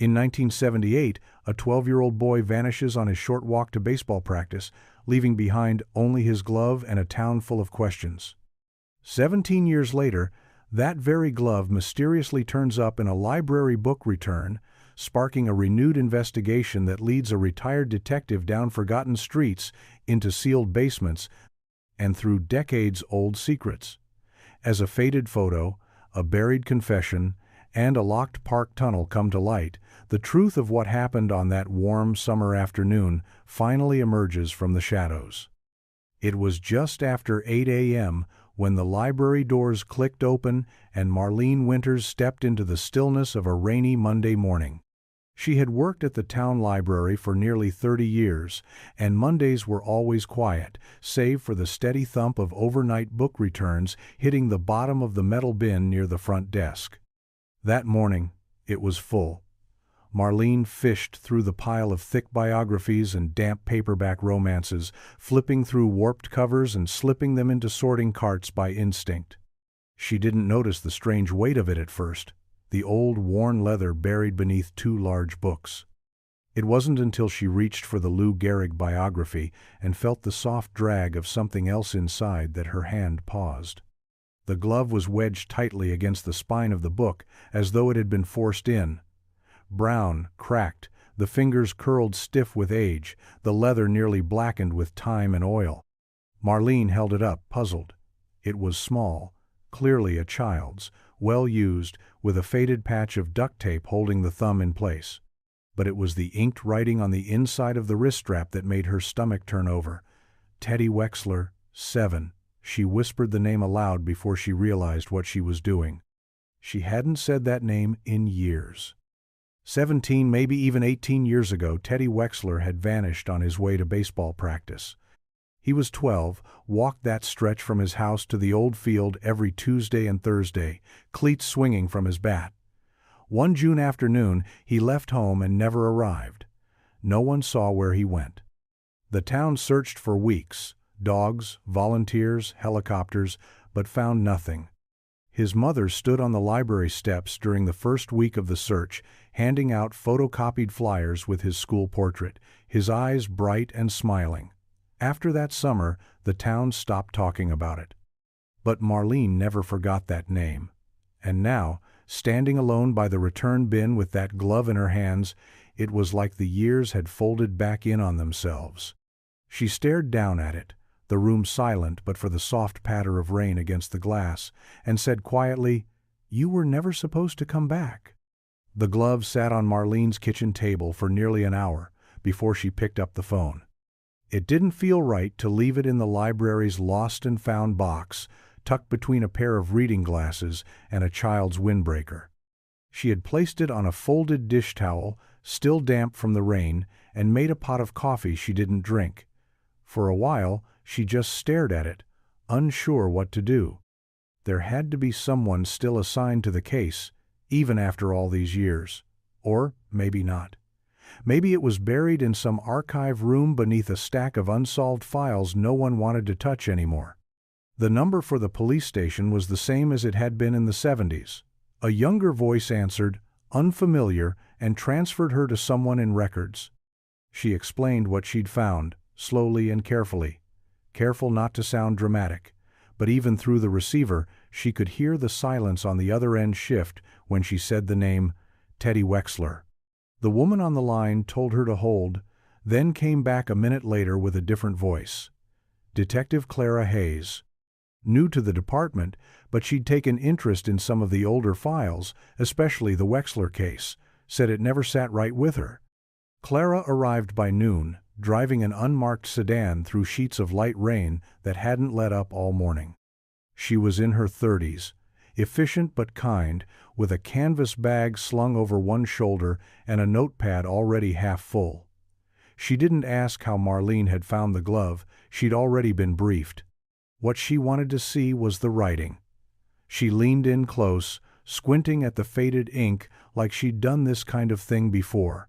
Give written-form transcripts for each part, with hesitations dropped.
In 1978, a 12-year-old boy vanishes on his short walk to baseball practice, leaving behind only his glove and a town full of questions. 17 years later, that very glove mysteriously turns up in a library book return, sparking a renewed investigation that leads a retired detective down forgotten streets, into sealed basements, and through decades-old secrets. As a faded photo, a buried confession, and a locked park tunnel come to light, the truth of what happened on that warm summer afternoon finally emerges from the shadows. It was just after 8 a.m. when the library doors clicked open and Marlene Winters stepped into the stillness of a rainy Monday morning. She had worked at the town library for nearly 30 years, and Mondays were always quiet, save for the steady thump of overnight book returns hitting the bottom of the metal bin near the front desk. That morning, it was full. Marlene fished through the pile of thick biographies and damp paperback romances, flipping through warped covers and slipping them into sorting carts by instinct. She didn't notice the strange weight of it at first, the old worn leather buried beneath two large books. It wasn't until she reached for the Lou Gehrig biography and felt the soft drag of something else inside that her hand paused. The glove was wedged tightly against the spine of the book, as though it had been forced in. Brown, cracked, the fingers curled stiff with age, the leather nearly blackened with time and oil. Marlene held it up, puzzled. It was small, clearly a child's, well used, with a faded patch of duct tape holding the thumb in place. But it was the inked writing on the inside of the wrist strap that made her stomach turn over. Teddy Wexler, 7. She whispered the name aloud before she realized what she was doing. She hadn't said that name in years. 17, maybe even 18 years ago, Teddy Wexler had vanished on his way to baseball practice. He was 12, walked that stretch from his house to the old field every Tuesday and Thursday, cleats swinging from his bat. One June afternoon, he left home and never arrived. No one saw where he went. The town searched for weeks, dogs, volunteers, helicopters, but found nothing. His mother stood on the library steps during the first week of the search, handing out photocopied flyers with his school portrait, his eyes bright and smiling. After that summer, the town stopped talking about it. But Marlene never forgot that name. And now, standing alone by the return bin with that glove in her hands, it was like the years had folded back in on themselves. She stared down at it, the room silent but for the soft patter of rain against the glass, and said quietly, "You were never supposed to come back." The glove sat on Marlene's kitchen table for nearly an hour before she picked up the phone. It didn't feel right to leave it in the library's lost and found box, tucked between a pair of reading glasses and a child's windbreaker. She had placed it on a folded dish towel, still damp from the rain, and made a pot of coffee she didn't drink. For a while, she just stared at it, unsure what to do. There had to be someone still assigned to the case, even after all these years. Or maybe not. Maybe it was buried in some archive room beneath a stack of unsolved files no one wanted to touch anymore. The number for the police station was the same as it had been in the 70s. A younger voice answered, unfamiliar, and transferred her to someone in records. She explained what she'd found, slowly and carefully. Careful not to sound dramatic, but even through the receiver, she could hear the silence on the other end shift when she said the name, Teddy Wexler. The woman on the line told her to hold, then came back a minute later with a different voice. Detective Clara Hayes. New to the department, but she'd taken interest in some of the older files, especially the Wexler case, said it never sat right with her. Clara arrived by noon, driving an unmarked sedan through sheets of light rain that hadn't let up all morning. She was in her 30s, efficient but kind, with a canvas bag slung over one shoulder and a notepad already half full. She didn't ask how Marlene had found the glove, she'd already been briefed. What she wanted to see was the writing. She leaned in close, squinting at the faded ink like she'd done this kind of thing before.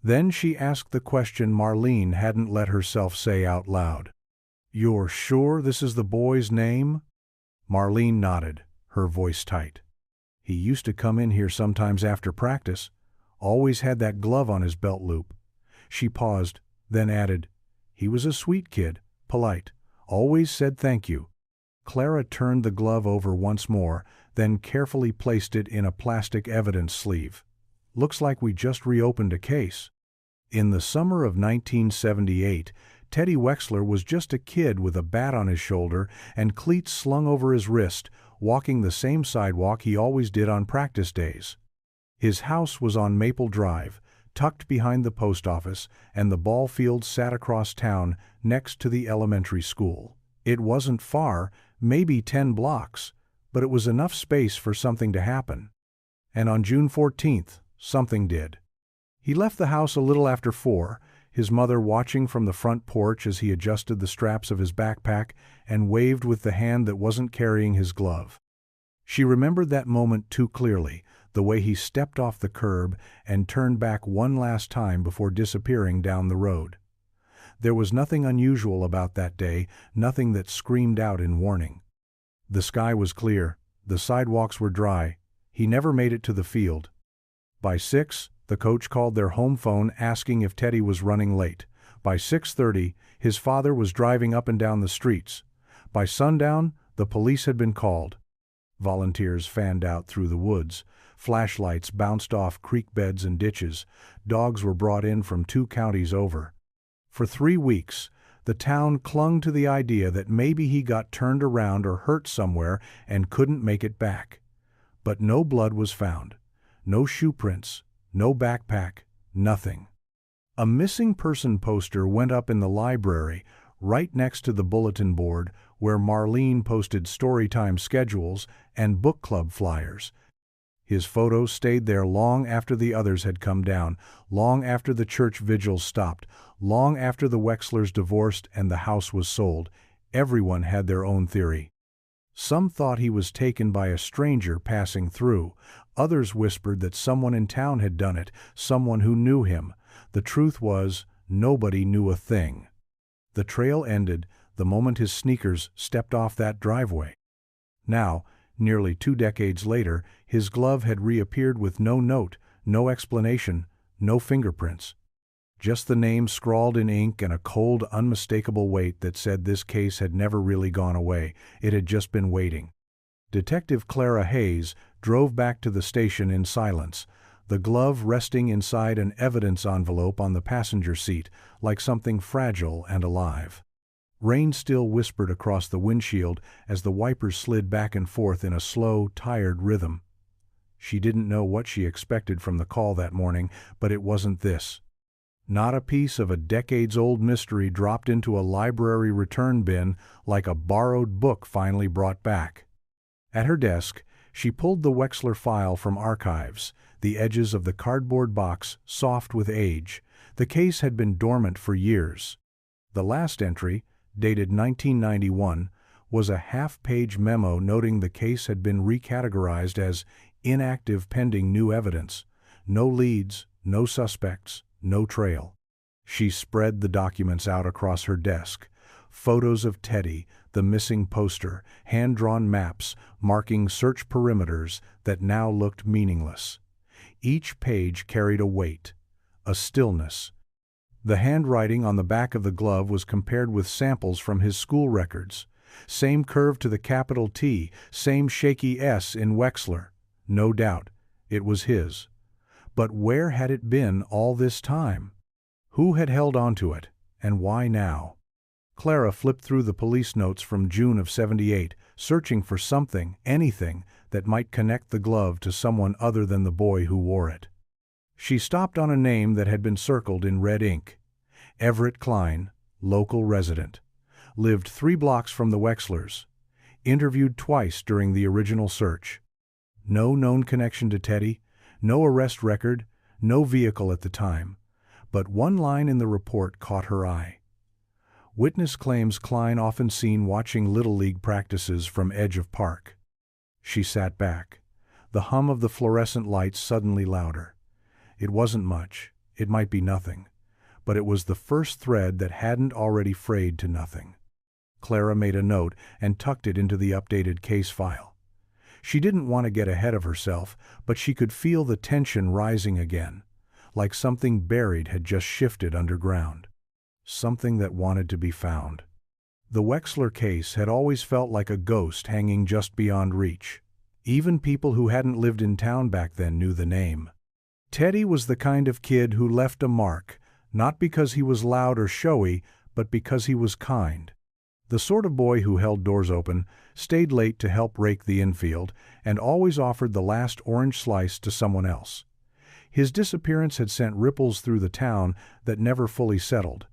Then she asked the question Marlene hadn't let herself say out loud. "You're sure this is the boy's name?" Marlene nodded, her voice tight. "He used to come in here sometimes after practice. Always had that glove on his belt loop. She paused, then added, "He was a sweet kid, polite, always said thank you." Clara turned the glove over once more, then carefully placed it in a plastic evidence sleeve. "Looks like we just reopened a case." In the summer of 1978, Teddy Wexler was just a kid with a bat on his shoulder and cleats slung over his wrist, walking the same sidewalk he always did on practice days. His house was on Maple Drive, tucked behind the post office, and the ball field sat across town next to the elementary school. It wasn't far, maybe 10 blocks, but it was enough space for something to happen. And on June 14th, something did. He left the house a little after 4, his mother watching from the front porch as he adjusted the straps of his backpack and waved with the hand that wasn't carrying his glove. She remembered that moment too clearly, the way he stepped off the curb and turned back one last time before disappearing down the road. There was nothing unusual about that day, nothing that screamed out in warning. The sky was clear, the sidewalks were dry. He never made it to the field. By 6, the coach called their home phone asking if Teddy was running late. By 6:30, his father was driving up and down the streets. By sundown, the police had been called. Volunteers fanned out through the woods. Flashlights bounced off creek beds and ditches. Dogs were brought in from 2 counties over. For 3 weeks, the town clung to the idea that maybe he got turned around or hurt somewhere and couldn't make it back. But no blood was found. No shoe prints. No backpack. Nothing. A missing person poster went up in the library, right next to the bulletin board where Marlene posted storytime schedules and book club flyers. His photos stayed there long after the others had come down, long after the church vigils stopped, long after the Wexlers divorced and the house was sold. Everyone had their own theory. Some thought he was taken by a stranger passing through. Others whispered that someone in town had done it, someone who knew him. The truth was, nobody knew a thing. The trail ended the moment his sneakers stepped off that driveway. Now, nearly 2 decades later, his glove had reappeared with no note, no explanation, no fingerprints. Just the name scrawled in ink and a cold, unmistakable weight that said this case had never really gone away. It had just been waiting. Detective Clara Hayes drove back to the station in silence, the glove resting inside an evidence envelope on the passenger seat, like something fragile and alive. Rain still whispered across the windshield as the wipers slid back and forth in a slow, tired rhythm. She didn't know what she expected from the call that morning, but it wasn't this. Not a piece of a decades-old mystery dropped into a library return bin like a borrowed book finally brought back. At her desk, she pulled the Wexler file from archives, the edges of the cardboard box soft with age. The case had been dormant for years. The last entry, dated 1991, was a half-page memo noting the case had been recategorized as inactive pending new evidence. No leads, no suspects, no trail. She spread the documents out across her desk. Photos of Teddy, the missing poster, hand-drawn maps marking search perimeters that now looked meaningless. Each page carried a weight, a stillness. The handwriting on the back of the glove was compared with samples from his school records. Same curve to the capital T, same shaky S in Wexler. No doubt, it was his. But where had it been all this time? Who had held on to it, and why now? Clara flipped through the police notes from June of '78, searching for something, anything, that might connect the glove to someone other than the boy who wore it. She stopped on a name that had been circled in red ink. Everett Klein, local resident. Lived 3 blocks from the Wexlers. Interviewed twice during the original search. No known connection to Teddy, no arrest record, no vehicle at the time. But one line in the report caught her eye. Witness claims Klein often seen watching Little League practices from edge of park. She sat back. The hum of the fluorescent lights suddenly louder. It wasn't much. It might be nothing. But it was the first thread that hadn't already frayed to nothing. Clara made a note and tucked it into the updated case file. She didn't want to get ahead of herself, but she could feel the tension rising again. like something buried had just shifted underground. Something that wanted to be found. The Wexler case had always felt like a ghost hanging just beyond reach. Even people who hadn't lived in town back then knew the name. Teddy was the kind of kid who left a mark, not because he was loud or showy, but because he was kind. The sort of boy who held doors open, stayed late to help rake the infield, and always offered the last orange slice to someone else. His disappearance had sent ripples through the town that never fully settled.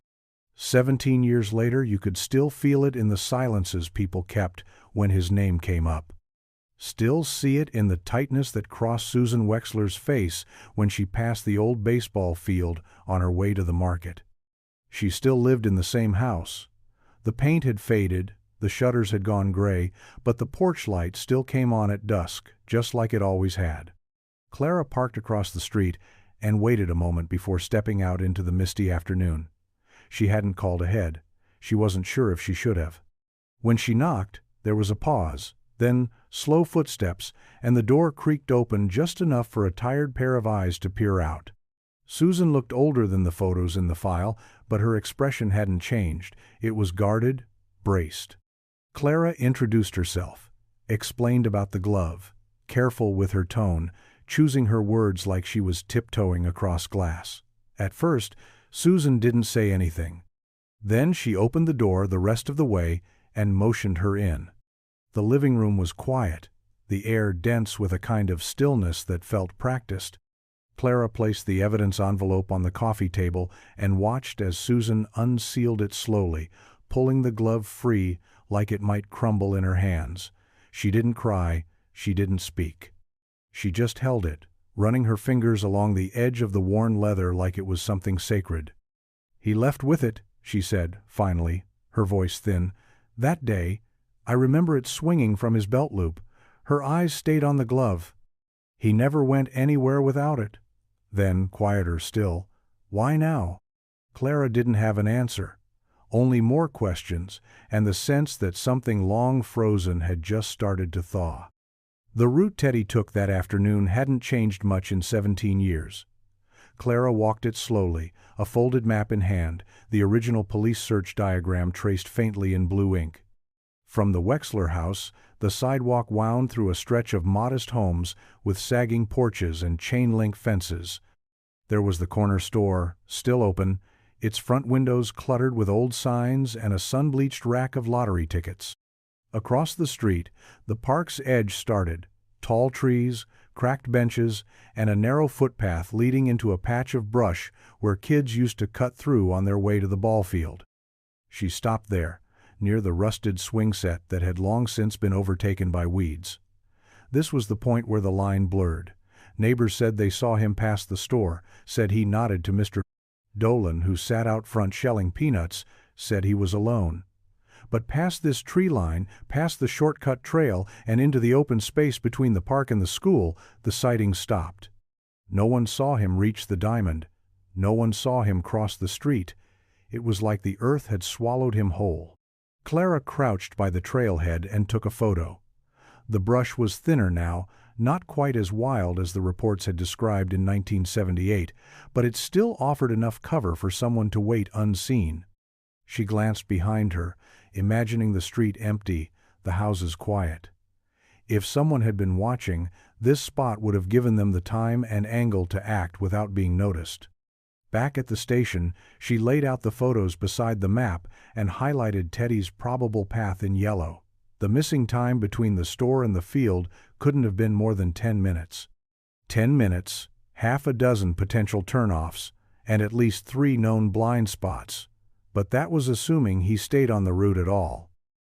17 years later, you could still feel it in the silences people kept when his name came up. Still see it in the tightness that crossed Susan Wexler's face when she passed the old baseball field on her way to the market. She still lived in the same house. The paint had faded, the shutters had gone gray, but the porch light still came on at dusk, just like it always had. Clara parked across the street and waited a moment before stepping out into the misty afternoon. She hadn't called ahead. She wasn't sure if she should have. When she knocked, there was a pause, then slow footsteps, and the door creaked open just enough for a tired pair of eyes to peer out. Susan looked older than the photos in the file, but her expression hadn't changed. It was guarded, braced. Clara introduced herself, explained about the glove, careful with her tone, choosing her words like she was tiptoeing across glass. At first, Susan didn't say anything. Then she opened the door the rest of the way and motioned her in. The living room was quiet, the air dense with a kind of stillness that felt practiced. Clara placed the evidence envelope on the coffee table and watched as Susan unsealed it slowly, pulling the glove free like it might crumble in her hands. She didn't cry, she didn't speak. She just held it, running her fingers along the edge of the worn leather like it was something sacred. "He left with it," she said, finally, her voice thin. "That day, I remember it swinging from his belt loop." Her eyes stayed on the glove. "He never went anywhere without it." Then, quieter still, "Why now?" Clara didn't have an answer, only more questions and the sense that something long frozen had just started to thaw. The route Teddy took that afternoon hadn't changed much in 17 years. Clara walked it slowly, a folded map in hand, the original police search diagram traced faintly in blue ink. From the Wexler house, the sidewalk wound through a stretch of modest homes with sagging porches and chain-link fences. There was the corner store, still open, its front windows cluttered with old signs and a sun-bleached rack of lottery tickets. Across the street, the park's edge started, tall trees, cracked benches, and a narrow footpath leading into a patch of brush where kids used to cut through on their way to the ball field. She stopped there, near the rusted swing set that had long since been overtaken by weeds. This was the point where the line blurred. Neighbors said they saw him pass the store, said he nodded to Mr. Dolan, who sat out front shelling peanuts, said he was alone. But past this tree line, past the shortcut trail, and into the open space between the park and the school, the sighting stopped. No one saw him reach the diamond. No one saw him cross the street. It was like the earth had swallowed him whole. Clara crouched by the trailhead and took a photo. The brush was thinner now, not quite as wild as the reports had described in 1978, but it still offered enough cover for someone to wait unseen. She glanced behind her, imagining the street empty, the houses quiet. If someone had been watching, this spot would have given them the time and angle to act without being noticed. Back at the station, she laid out the photos beside the map and highlighted Teddy's probable path in yellow. The missing time between the store and the field couldn't have been more than 10 minutes. 10 minutes, half a dozen potential turnoffs, and at least 3 known blind spots. But that was assuming he stayed on the route at all.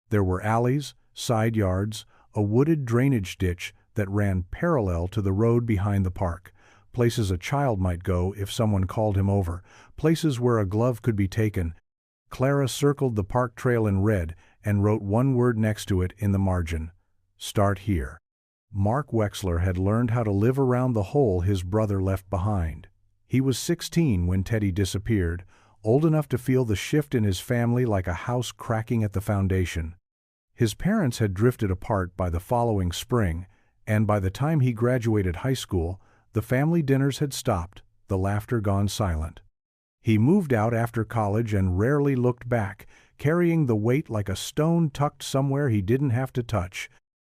There were alleys, side yards, a wooded drainage ditch that ran parallel to the road behind the park, places a child might go if someone called him over, places where a glove could be taken. Clara circled the park trail in red and wrote one word next to it in the margin: "Start here." Mark Wexler had learned how to live around the hole his brother left behind. He was 16 when Teddy disappeared, old enough to feel the shift in his family like a house cracking at the foundation. His parents had drifted apart by the following spring, and by the time he graduated high school, the family dinners had stopped, the laughter gone silent. He moved out after college and rarely looked back, carrying the weight like a stone tucked somewhere he didn't have to touch.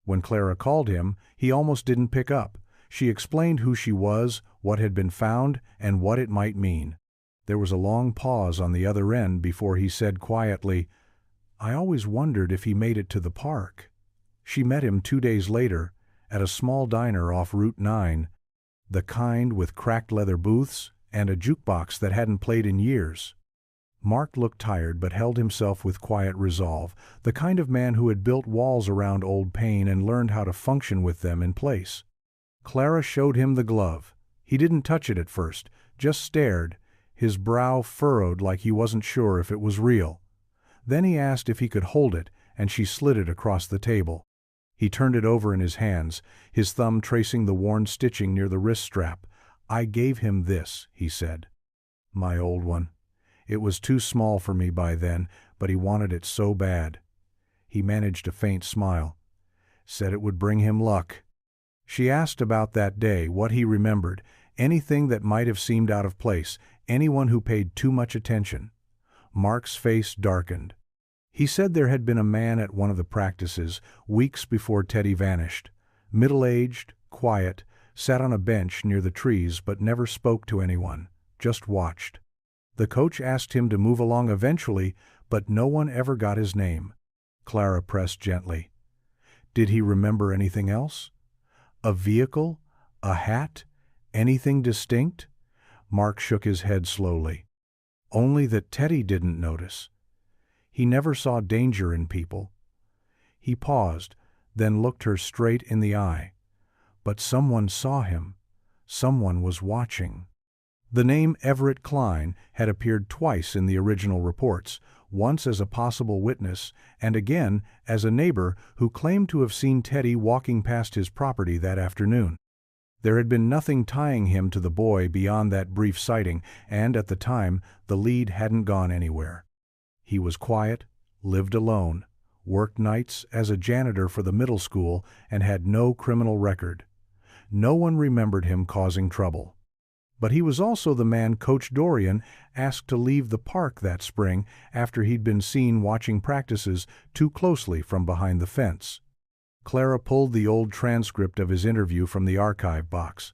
When Clara called him, he almost didn't pick up. She explained who she was, what had been found, and what it might mean. There was a long pause on the other end before he said quietly, "I always wondered if he made it to the park." She met him 2 days later, at a small diner off Route 9, the kind with cracked leather booths and a jukebox that hadn't played in years. Mark looked tired but held himself with quiet resolve, the kind of man who had built walls around old pain and learned how to function with them in place. Clara showed him the glove. He didn't touch it at first, just stared, his brow furrowed like he wasn't sure if it was real. Then he asked if he could hold it, and she slid it across the table. He turned it over in his hands, his thumb tracing the worn stitching near the wrist strap. "I gave him this," he said. "My old one. It was too small for me by then, but he wanted it so bad." He managed a faint smile. "Said it would bring him luck." She asked about that day, what he remembered, anything that might have seemed out of place, anyone who paid too much attention. Mark's face darkened. He said there had been a man at one of the practices, weeks before Teddy vanished. Middle-aged, quiet, sat on a bench near the trees but never spoke to anyone, just watched. The coach asked him to move along eventually, but no one ever got his name. Clara pressed gently. Did he remember anything else? A vehicle? A hat? Anything distinct? Mark shook his head slowly. Only that Teddy didn't notice. He never saw danger in people. He paused, then looked her straight in the eye. But someone saw him. Someone was watching. The name Everett Kline had appeared twice in the original reports, once as a possible witness and again as a neighbor who claimed to have seen Teddy walking past his property that afternoon. There had been nothing tying him to the boy beyond that brief sighting, and at the time, the lead hadn't gone anywhere. He was quiet, lived alone, worked nights as a janitor for the middle school, and had no criminal record. No one remembered him causing trouble. But he was also the man Coach Dorian asked to leave the park that spring after he'd been seen watching practices too closely from behind the fence. Clara pulled the old transcript of his interview from the archive box.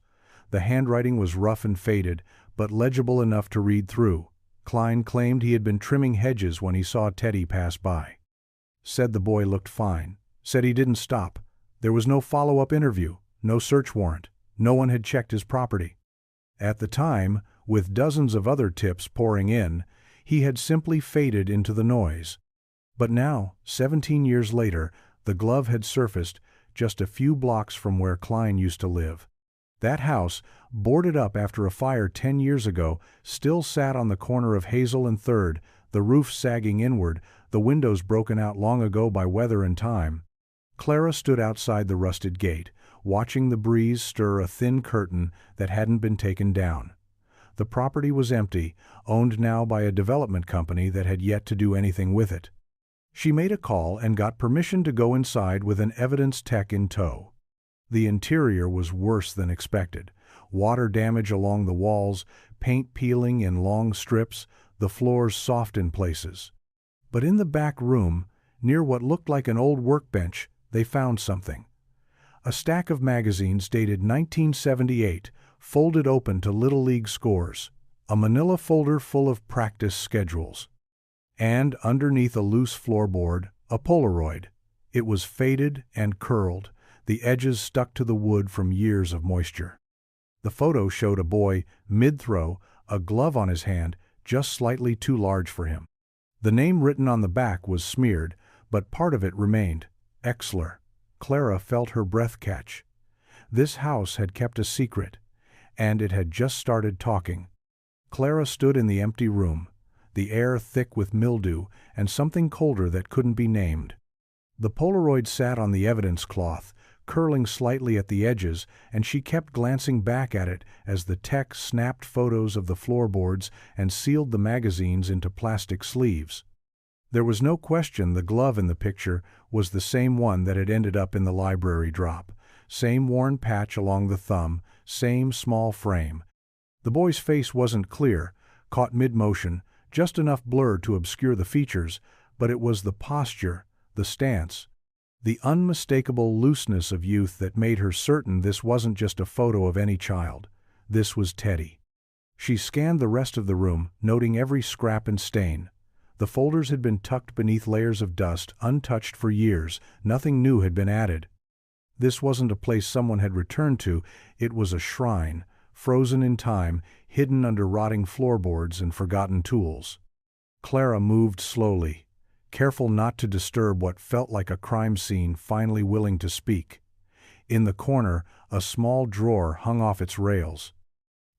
The handwriting was rough and faded, but legible enough to read through. Kline claimed he had been trimming hedges when he saw Teddy pass by. Said the boy looked fine. Said he didn't stop. There was no follow-up interview, no search warrant. No one had checked his property. At the time, with dozens of other tips pouring in, he had simply faded into the noise. But now, 17 years later, the glove had surfaced just a few blocks from where Kline used to live. That house, boarded up after a fire 10 years ago, still sat on the corner of Hazel and 3rd, the roof sagging inward, the windows broken out long ago by weather and time. Clara stood outside the rusted gate, watching the breeze stir a thin curtain that hadn't been taken down. The property was empty, owned now by a development company that had yet to do anything with it. She made a call and got permission to go inside with an evidence tech in tow. The interior was worse than expected. Water damage along the walls, paint peeling in long strips, the floors soft in places. But in the back room, near what looked like an old workbench, they found something. A stack of magazines dated 1978, folded open to Little League scores, a manila folder full of practice schedules. And underneath a loose floorboard, a Polaroid. It was faded and curled, the edges stuck to the wood from years of moisture. The photo showed a boy, mid-throw, a glove on his hand, just slightly too large for him. The name written on the back was smeared, but part of it remained, Exler. Clara felt her breath catch. This house had kept a secret, and it had just started talking. Clara stood in the empty room, the air thick with mildew and something colder that couldn't be named. The Polaroid sat on the evidence cloth, curling slightly at the edges, and she kept glancing back at it as the tech snapped photos of the floorboards and sealed the magazines into plastic sleeves. There was no question the glove in the picture was the same one that had ended up in the library drop, same worn patch along the thumb, same small frame. The boy's face wasn't clear, caught mid-motion, just enough blur to obscure the features, but it was the posture, the stance, the unmistakable looseness of youth that made her certain this wasn't just a photo of any child. This was Teddy. She scanned the rest of the room, noting every scrap and stain. The folders had been tucked beneath layers of dust, untouched for years. Nothing new had been added. This wasn't a place someone had returned to, it was a shrine, frozen in time, hidden under rotting floorboards and forgotten tools. Clara moved slowly, careful not to disturb what felt like a crime scene, finally willing to speak. In the corner, a small drawer hung off its rails.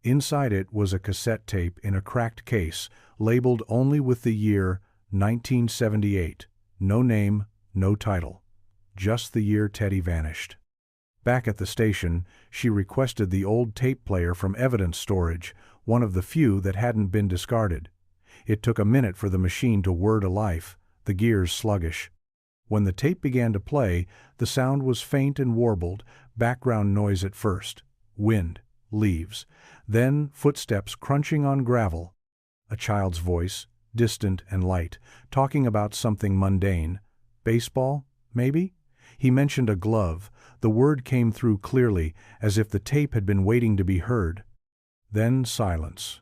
Inside it was a cassette tape in a cracked case, labeled only with the year 1978. No name, no title. Just the year Teddy vanished. Back at the station, she requested the old tape player from evidence storage, one of the few that hadn't been discarded. It took a minute for the machine to whir to life, the gears sluggish. When the tape began to play, the sound was faint and warbled, background noise at first. Wind, leaves, then footsteps crunching on gravel. A child's voice, distant and light, talking about something mundane. Baseball, maybe? He mentioned a glove. The word came through clearly, as if the tape had been waiting to be heard. Then silence.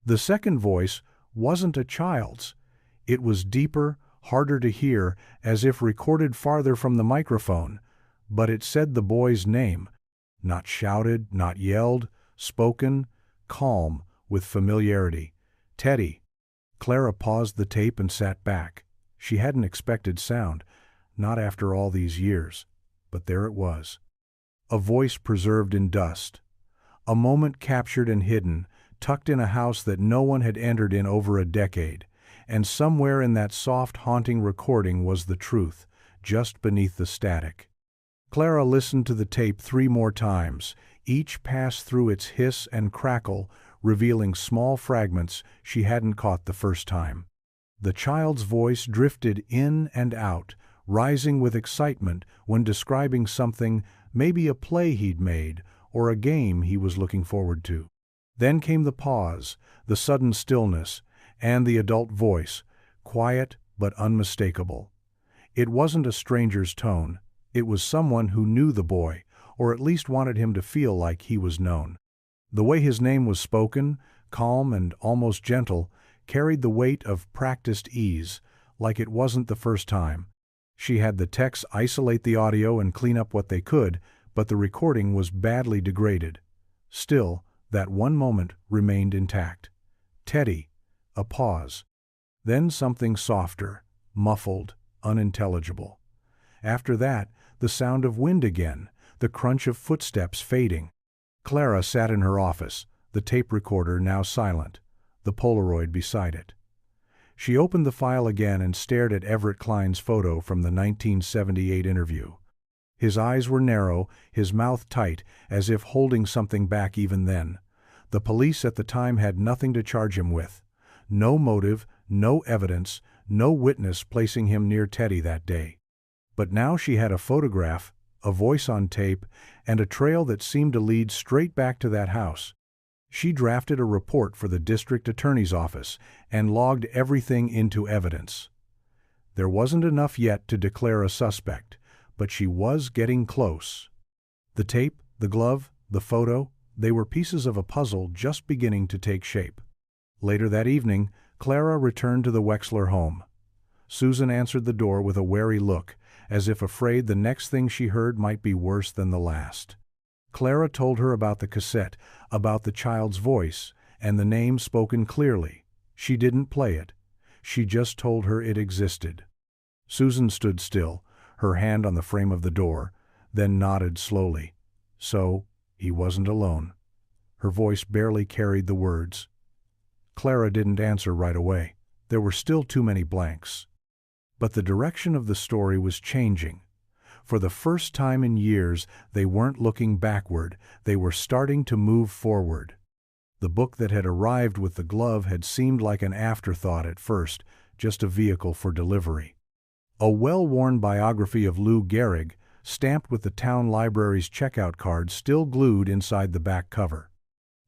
The second voice wasn't a child's. It was deeper, harder to hear, as if recorded farther from the microphone. But it said the boy's name. Not shouted, not yelled, spoken, calm, with familiarity. Teddy. Clara paused the tape and sat back. She hadn't expected sound, not after all these years. But there it was. A voice preserved in dust. A moment captured and hidden, tucked in a house that no one had entered in over a decade. And somewhere in that soft, haunting recording was the truth, just beneath the static. Clara listened to the tape 3 more times. Each passed through its hiss and crackle, revealing small fragments she hadn't caught the first time. The child's voice drifted in and out, rising with excitement when describing something, maybe a play he'd made, or a game he was looking forward to. Then came the pause, the sudden stillness, and the adult voice, quiet but unmistakable. It wasn't a stranger's tone. It was someone who knew the boy, or at least wanted him to feel like he was known. The way his name was spoken, calm and almost gentle, carried the weight of practiced ease, like it wasn't the first time. She had the techs isolate the audio and clean up what they could, but the recording was badly degraded. Still, that one moment remained intact. Teddy. A pause. Then something softer, muffled, unintelligible. After that, the sound of wind again, the crunch of footsteps fading. Clara sat in her office, the tape recorder now silent, the Polaroid beside it. She opened the file again and stared at Everett Klein's photo from the 1978 interview. His eyes were narrow, his mouth tight, as if holding something back even then. The police at the time had nothing to charge him with. No motive, no evidence, no witness placing him near Teddy that day. But now she had a photograph, a voice on tape, and a trail that seemed to lead straight back to that house. She drafted a report for the district attorney's office and logged everything into evidence. There wasn't enough yet to declare a suspect, but she was getting close. The tape, the glove, the photo, they were pieces of a puzzle just beginning to take shape. Later that evening, Clara returned to the Wexler home. Susan answered the door with a wary look, as if afraid the next thing she heard might be worse than the last. Clara told her about the cassette, about the child's voice, and the name spoken clearly. She didn't play it. She just told her it existed. Susan stood still, her hand on the frame of the door, then nodded slowly. So, he wasn't alone. Her voice barely carried the words. Clara didn't answer right away. There were still too many blanks. But the direction of the story was changing. For the first time in years, they weren't looking backward, they were starting to move forward. The book that had arrived with the glove had seemed like an afterthought at first, just a vehicle for delivery. A well-worn biography of Lou Gehrig, stamped with the town library's checkout card, still glued inside the back cover.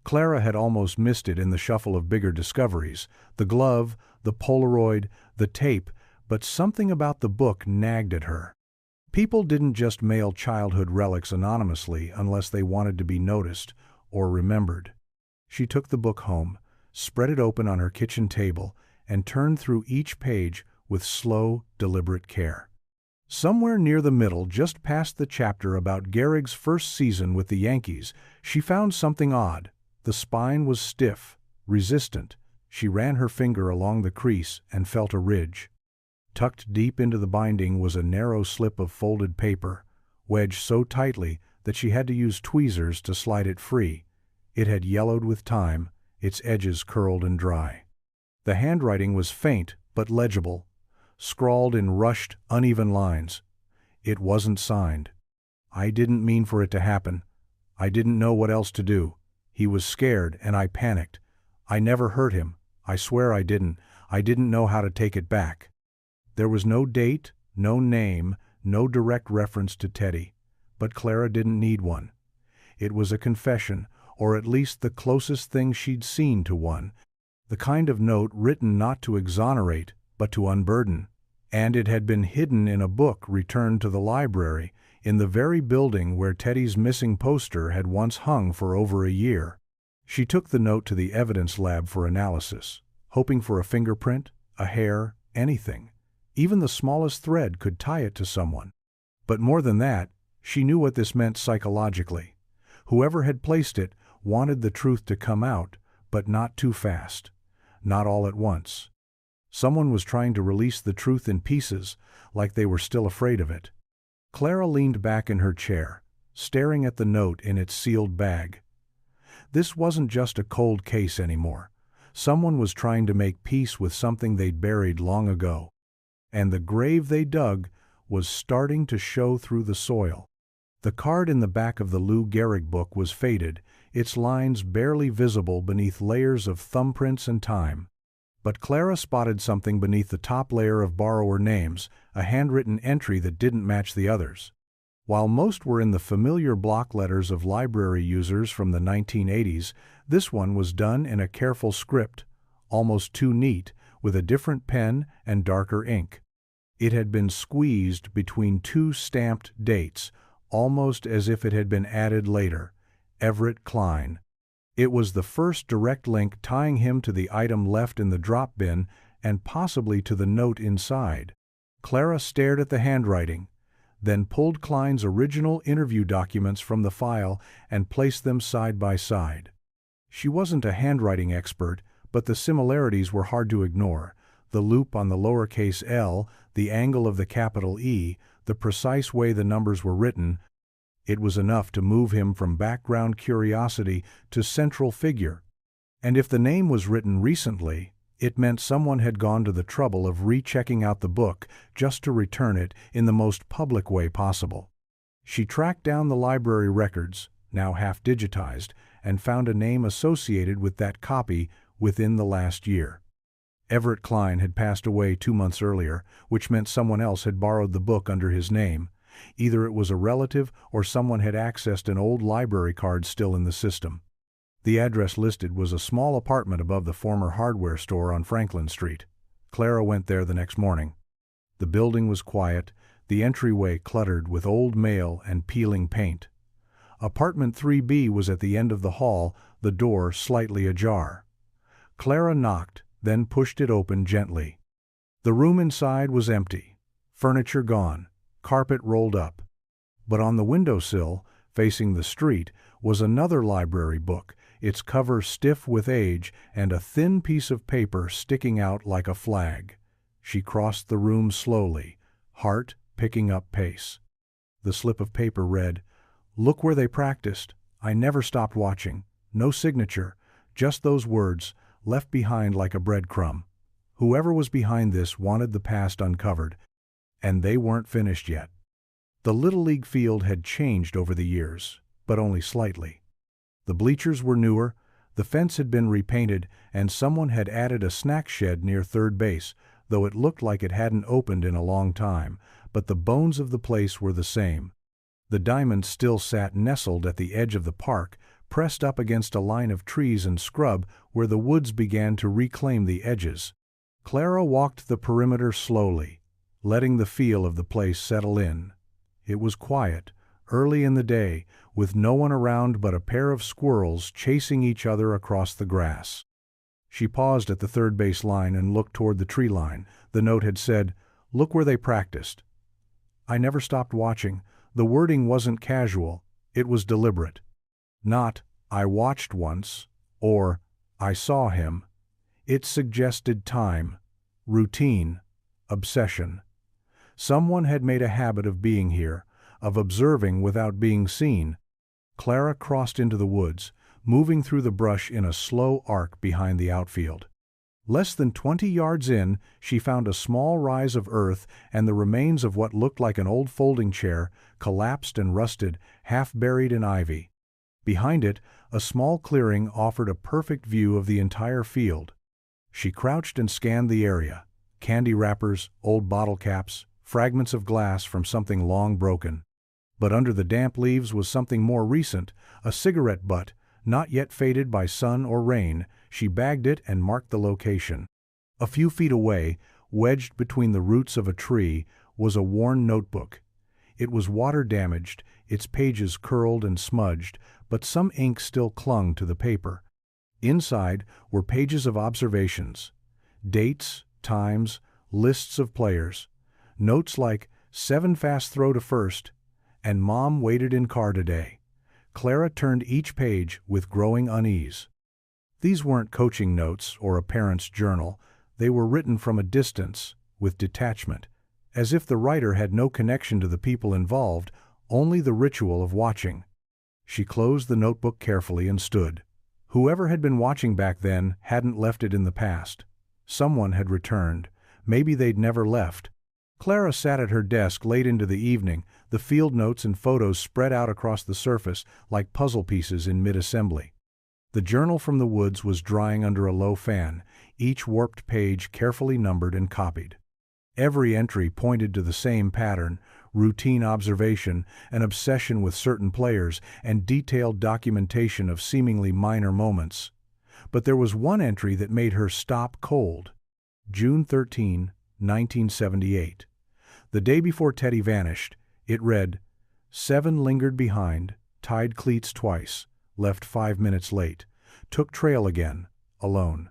Clara had almost missed it in the shuffle of bigger discoveries, the glove, the Polaroid, the tape, but something about the book nagged at her. People didn't just mail childhood relics anonymously unless they wanted to be noticed or remembered. She took the book home, spread it open on her kitchen table, and turned through each page with slow, deliberate care. Somewhere near the middle, just past the chapter about Gehrig's first season with the Yankees, she found something odd. The spine was stiff, resistant. She ran her finger along the crease and felt a ridge. Tucked deep into the binding was a narrow slip of folded paper, wedged so tightly that she had to use tweezers to slide it free. It had yellowed with time, its edges curled and dry. The handwriting was faint but legible, scrawled in rushed, uneven lines. It wasn't signed. "I didn't mean for it to happen. I didn't know what else to do. He was scared and I panicked. I never hurt him. I swear I didn't. I didn't know how to take it back." There was no date, no name, no direct reference to Teddy, but Clara didn't need one. It was a confession, or at least the closest thing she'd seen to one, the kind of note written not to exonerate, but to unburden. And it had been hidden in a book returned to the library, in the very building where Teddy's missing poster had once hung for over a year. She took the note to the evidence lab for analysis, hoping for a fingerprint, a hair, anything. Even the smallest thread could tie it to someone. But more than that, she knew what this meant psychologically. Whoever had placed it wanted the truth to come out, but not too fast, not all at once. Someone was trying to release the truth in pieces, like they were still afraid of it. Clara leaned back in her chair, staring at the note in its sealed bag. This wasn't just a cold case anymore. Someone was trying to make peace with something they'd buried long ago. And the grave they dug was starting to show through the soil. The card in the back of the Lou Gehrig book was faded, its lines barely visible beneath layers of thumbprints and time. But Clara spotted something beneath the top layer of borrower names, a handwritten entry that didn't match the others. While most were in the familiar block letters of library users from the 1980s, this one was done in a careful script, almost too neat, with a different pen and darker ink. It had been squeezed between two stamped dates, almost as if it had been added later. Everett Klein. It was the first direct link tying him to the item left in the drop bin and possibly to the note inside. Clara stared at the handwriting, then pulled Klein's original interview documents from the file and placed them side by side. She wasn't a handwriting expert, but the similarities were hard to ignore. The loop on the lowercase l, the angle of the capital E, the precise way the numbers were written. It was enough to move him from background curiosity to central figure. And if the name was written recently, it meant someone had gone to the trouble of rechecking out the book just to return it in the most public way possible. She tracked down the library records, now half digitized, and found a name associated with that copy within the last year. Everett Klein had passed away 2 months earlier, which meant someone else had borrowed the book under his name. Either it was a relative or someone had accessed an old library card still in the system. The address listed was a small apartment above the former hardware store on Franklin Street. Clara went there the next morning. The building was quiet, the entryway cluttered with old mail and peeling paint. Apartment 3B was at the end of the hall, the door slightly ajar. Clara knocked, then pushed it open gently. The room inside was empty, furniture gone, carpet rolled up. But on the windowsill, facing the street, was another library book, its cover stiff with age and a thin piece of paper sticking out like a flag. She crossed the room slowly, heart picking up pace. The slip of paper read, "Look where they practiced. I never stopped watching. No signature, just those words, left behind like a breadcrumb." Whoever was behind this wanted the past uncovered, and they weren't finished yet. The Little League field had changed over the years, but only slightly. The bleachers were newer, the fence had been repainted, and someone had added a snack shed near third base, though it looked like it hadn't opened in a long time, but the bones of the place were the same. The diamond still sat nestled at the edge of the park, pressed up against a line of trees and scrub where the woods began to reclaim the edges. Clara walked the perimeter slowly, letting the feel of the place settle in. It was quiet, early in the day, with no one around but a pair of squirrels chasing each other across the grass. She paused at the third base line and looked toward the tree line. The note had said, "Look where they practiced." I never stopped watching. The wording wasn't casual, it was deliberate. Not, "I watched once," or "I saw him." It suggested time, routine, obsession. Someone had made a habit of being here, of observing without being seen. Clara crossed into the woods, moving through the brush in a slow arc behind the outfield. Less than 20 yards in, she found a small rise of earth and the remains of what looked like an old folding chair, collapsed and rusted, half buried in ivy. Behind it, a small clearing offered a perfect view of the entire field. She crouched and scanned the area. Candy wrappers, old bottle caps, fragments of glass from something long broken. But under the damp leaves was something more recent, a cigarette butt, not yet faded by sun or rain. She bagged it and marked the location. A few feet away, wedged between the roots of a tree, was a worn notebook. It was water-damaged, its pages curled and smudged, but some ink still clung to the paper. Inside were pages of observations, dates, times, lists of players, notes like, "7 fast throw to first," and "Mom waited in car today." Clara turned each page with growing unease. These weren't coaching notes or a parent's journal. They were written from a distance, with detachment, as if the writer had no connection to the people involved, only the ritual of watching. She closed the notebook carefully and stood. Whoever had been watching back then hadn't left it in the past. Someone had returned. Maybe they'd never left. Clara sat at her desk late into the evening, the field notes and photos spread out across the surface like puzzle pieces in mid-assembly. The journal from the woods was drying under a low fan, each warped page carefully numbered and copied. Every entry pointed to the same pattern: routine observation, an obsession with certain players, and detailed documentation of seemingly minor moments. But there was one entry that made her stop cold. June 13, 1978. The day before Teddy vanished, it read, 7 lingered behind, tied cleats twice, left 5 minutes late, took trail again, alone.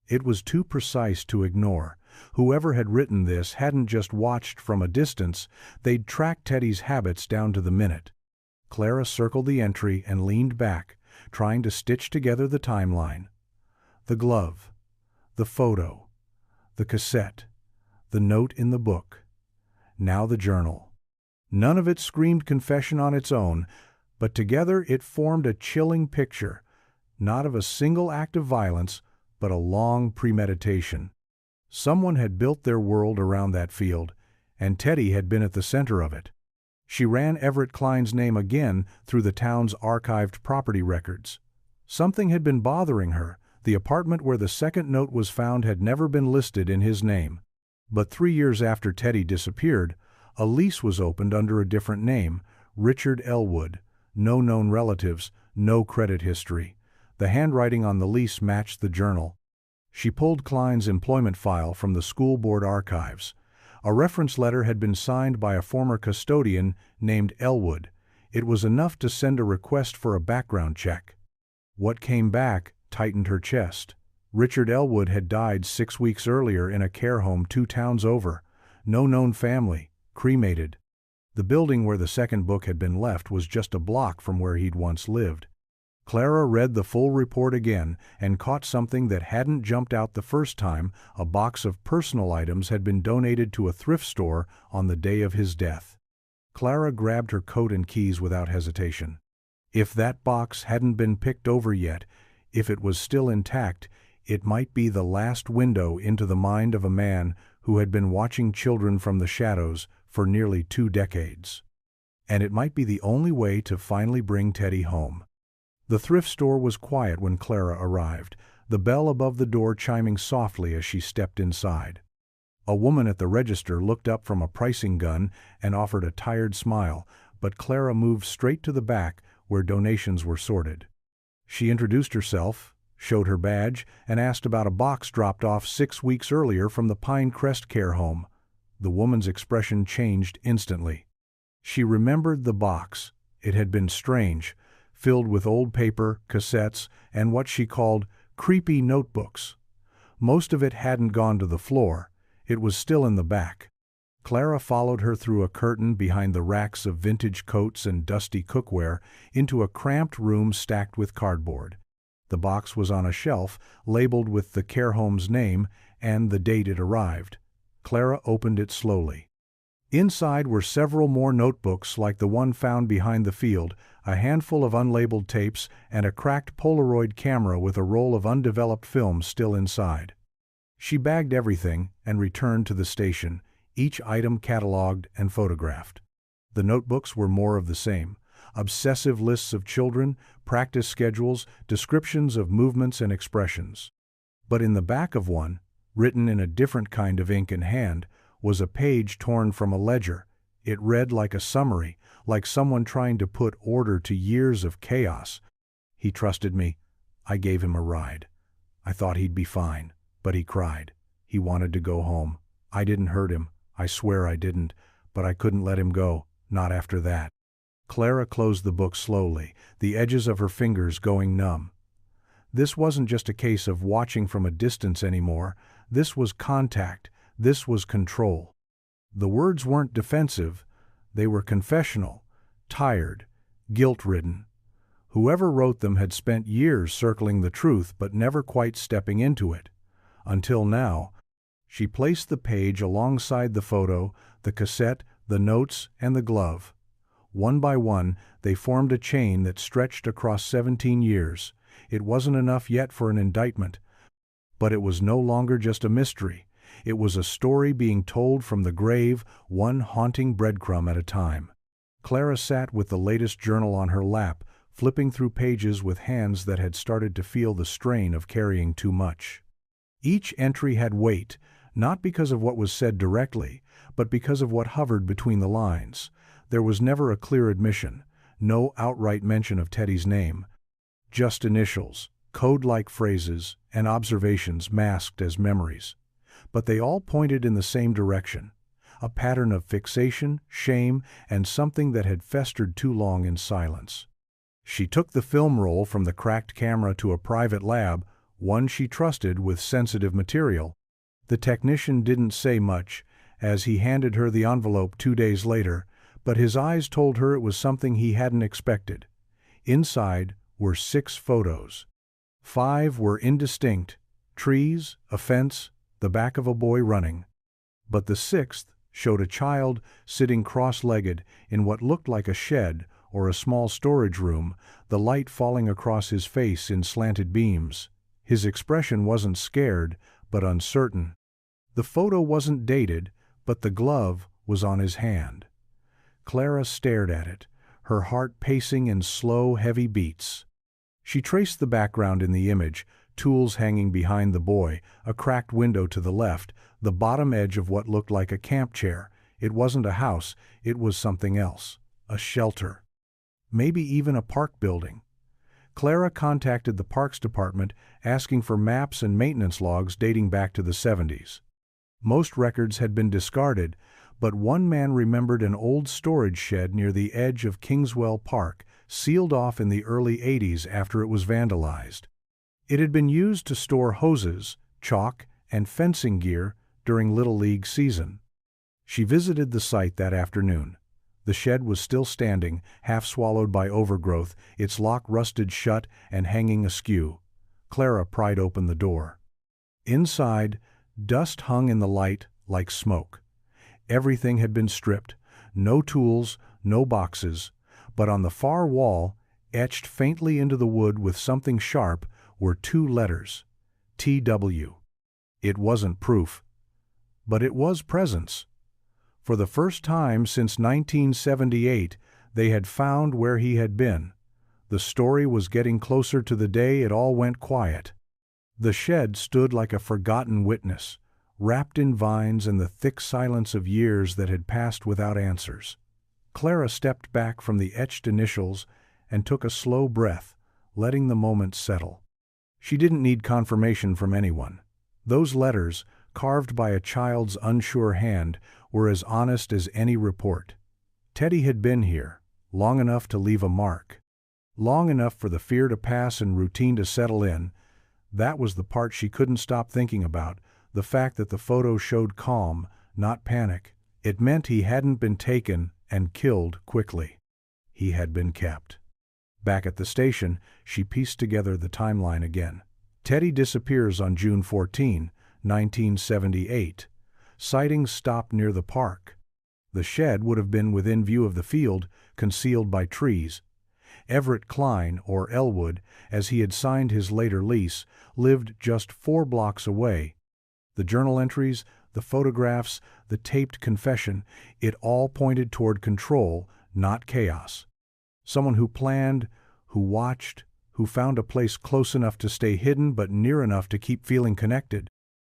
It was too precise to ignore. Whoever had written this hadn't just watched from a distance, they'd tracked Teddy's habits down to the minute. Clara circled the entry and leaned back, trying to stitch together the timeline. The glove, the photo, the cassette, the note in the book. Now the journal. None of it screamed confession on its own, but together it formed a chilling picture, not of a single act of violence, but a long premeditation. Someone had built their world around that field, and Teddy had been at the center of it. She ran Everett Klein's name again through the town's archived property records. Something had been bothering her. The apartment where the second note was found had never been listed in his name. But 3 years after Teddy disappeared, a lease was opened under a different name, Richard Elwood. No known relatives, no credit history. The handwriting on the lease matched the journal. She pulled Klein's employment file from the school board archives. A reference letter had been signed by a former custodian named Elwood. It was enough to send a request for a background check. What came back tightened her chest. Richard Elwood had died 6 weeks earlier in a care home 2 towns over. No known family, cremated. The building where the second book had been left was just a block from where he'd once lived. Clara read the full report again and caught something that hadn't jumped out the first time. A box of personal items had been donated to a thrift store on the day of his death. Clara grabbed her coat and keys without hesitation. If that box hadn't been picked over yet, if it was still intact, it might be the last window into the mind of a man who had been watching children from the shadows for nearly 2 decades. And it might be the only way to finally bring Teddy home. The thrift store was quiet when Clara arrived, the bell above the door chiming softly as she stepped inside. A woman at the register looked up from a pricing gun and offered a tired smile, but Clara moved straight to the back where donations were sorted. She introduced herself, showed her badge, and asked about a box dropped off 6 weeks earlier from the Pinecrest care home. The woman's expression changed instantly. She remembered the box. It had been strange, filled with old paper, cassettes, and what she called creepy notebooks. Most of it hadn't gone to the floor. It was still in the back. Clara followed her through a curtain behind the racks of vintage coats and dusty cookware into a cramped room stacked with cardboard. The box was on a shelf, labeled with the care home's name and the date it arrived. Clara opened it slowly. Inside were several more notebooks like the one found behind the field, a handful of unlabeled tapes, and a cracked Polaroid camera with a roll of undeveloped film still inside. She bagged everything and returned to the station, each item catalogued and photographed. The notebooks were more of the same. Obsessive lists of children, practice schedules, descriptions of movements and expressions. But in the back of one, written in a different kind of ink and hand, was a page torn from a ledger. It read like a summary, like someone trying to put order to years of chaos. He trusted me. I gave him a ride. I thought he'd be fine, but he cried. He wanted to go home. I didn't hurt him. I swear I didn't, but I couldn't let him go, not after that. Clara closed the book slowly, the edges of her fingers going numb. This wasn't just a case of watching from a distance anymore. This was contact. This was control. The words weren't defensive. They were confessional, tired, guilt-ridden. Whoever wrote them had spent years circling the truth but never quite stepping into it. Until now. She placed the page alongside the photo, the cassette, the notes, and the glove. One by one, they formed a chain that stretched across 17 years. It wasn't enough yet for an indictment. But it was no longer just a mystery. It was a story being told from the grave, one haunting breadcrumb at a time. Clara sat with the latest journal on her lap, flipping through pages with hands that had started to feel the strain of carrying too much. Each entry had weight, not because of what was said directly, but because of what hovered between the lines. There was never a clear admission, no outright mention of Teddy's name. Just initials, code-like phrases, and observations masked as memories. But they all pointed in the same direction, a pattern of fixation, shame, and something that had festered too long in silence. She took the film roll from the cracked camera to a private lab, one she trusted with sensitive material. The technician didn't say much as he handed her the envelope 2 days later, but his eyes told her it was something he hadn't expected. Inside were 6 photos. 5 were indistinct, trees, a fence, the back of a boy running. But the 6th showed a child sitting cross-legged in what looked like a shed or a small storage room, the light falling across his face in slanted beams. His expression wasn't scared, but uncertain. The photo wasn't dated, but the glove was on his hand. Clara stared at it, her heart pacing in slow, heavy beats. She traced the background in the image, tools hanging behind the boy, a cracked window to the left, the bottom edge of what looked like a camp chair. It wasn't a house, it was something else, a shelter. Maybe even a park building. Clara contacted the Parks Department, asking for maps and maintenance logs dating back to the 70s. Most records had been discarded, but one man remembered an old storage shed near the edge of Kingswell Park, sealed off in the early 80s after it was vandalized. It had been used to store hoses, chalk, and fencing gear during Little League season. She visited the site that afternoon. The shed was still standing, half swallowed by overgrowth, its lock rusted shut and hanging askew. Clara pried open the door. Inside, dust hung in the light like smoke. Everything had been stripped, no tools, no boxes, but on the far wall, etched faintly into the wood with something sharp, were 2 letters, T.W. It wasn't proof, but it was presence. For the first time since 1978, they had found where he had been. The story was getting closer to the day it all went quiet. The shed stood like a forgotten witness, wrapped in vines and the thick silence of years that had passed without answers. Clara stepped back from the etched initials and took a slow breath, letting the moment settle. She didn't need confirmation from anyone. Those letters, carved by a child's unsure hand, were as honest as any report. Teddy had been here, long enough to leave a mark. Long enough for the fear to pass and routine to settle in. That was the part she couldn't stop thinking about, the fact that the photo showed calm, not panic. It meant he hadn't been taken and killed quickly. He had been kept. Back at the station, she pieced together the timeline again. Teddy disappears on June 14, 1978. Sightings stopped near the park. The shed would have been within view of the field, concealed by trees. Everett Klein, or Elwood, as he had signed his later lease, lived just 4 blocks away. The journal entries, the photographs, the taped confession, it all pointed toward control, not chaos. Someone who planned, who watched, who found a place close enough to stay hidden but near enough to keep feeling connected.